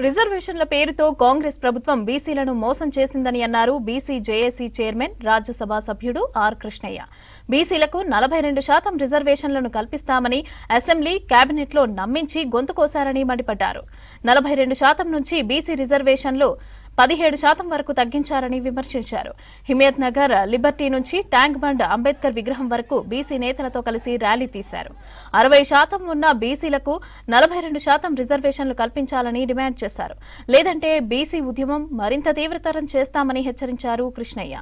రిజర్వేషన్ల పేరుతో కాంగ్రెస్ ప్రభుత్వం బీసీలను మోసం చేసిందని అన్నారు బీసీ జేఏసీ చైర్మన్ రాజ్యసభ సభ్యుడు ఆర్ కృష్ణయ్య. బీసీలకు 42% రిజర్వేషన్లను కల్పిస్తామని అసెంబ్లీ కేబినెట్లో నమ్మించి గొంతుకోశారని మండిపడ్డారు. 42% నుంచి బీసీ రిజర్వేషన్లు 17% వరకు తగ్గించారని విమర్శించారు. హిమయత్ నగర్ లిబర్టీ నుంచి ట్యాంక్ బండ్ అంబేద్కర్ విగ్రహం వరకు బీసీ నేతలతో కలిసి ర్యాలీ తీశారు. 60% ఉన్న బీసీలకు 42% రిజర్వేషన్లు కల్పించాలని డిమాండ్ చేశారు. లేదంటే బీసీ ఉద్యమం మరింత తీవ్రతరం చేస్తామని హెచ్చరించారు కృష్ణయ్య.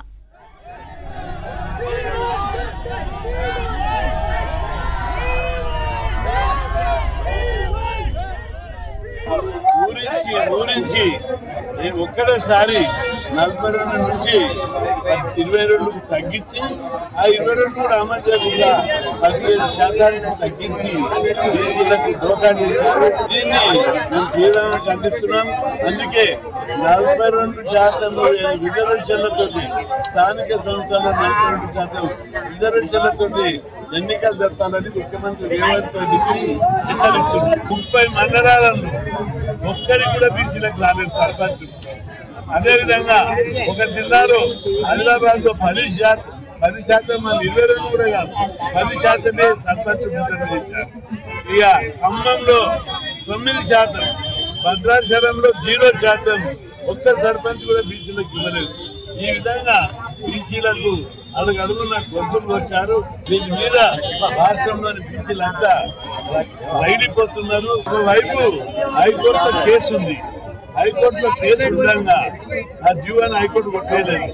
ఊరించి ఒక్కటేసారి 42 నుంచి 22కు తగ్గించి ఆ 22 కూడా అమలు చేయకుండా 17% తగ్గించి బీసీలకు దోషా చేశారు. దీన్ని మేము తీవ్రంగా ఖండిస్తున్నాం. అందుకే 42% రిజర్వేషన్లతో స్థానిక సంస్థల్లో 42% రిజర్వేషన్లతో ఎన్నికలు జరపాలని ముఖ్యమంత్రి రేవంత్ రెడ్డికి హెచ్చరిస్తున్నారు. 30 మండలాలను ఒక్కరికి కూడా బీసీలకు రాలేదు సర్పంచ్. అదేవిధంగా ఒక జిల్లాలో ఆదిలాబాద్ లో 10% మన 22 కూడా కాదు 10% సర్పంచ్ నిర్ణయించారు. ఇక ఖమ్మంలో 9%, భద్రాచలంలో 0%, ఒక్క సర్పంచ్ కూడా బీసీలకు ఇవ్వలేదు. ఈ విధంగా బీసీలకు అడుగడుగున గొంతులు వచ్చారు. దీని మీద రాష్ట్రంలోని బీసీలంతా రైడిపోతున్నారు. ఒకవైపు హైకోర్టులో కేసు ఉంది. హైకోర్టులో కేసు ఉండగా ఆ జీవోని హైకోర్టు కొట్టేయలేదు.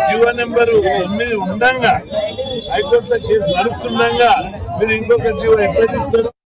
జీవో నెంబరు 9 ఉండగా హైకోర్టులో కేసు నడుస్తుండగా మీరు ఇంకొక జీవో ఎట్లా తీస్తారు?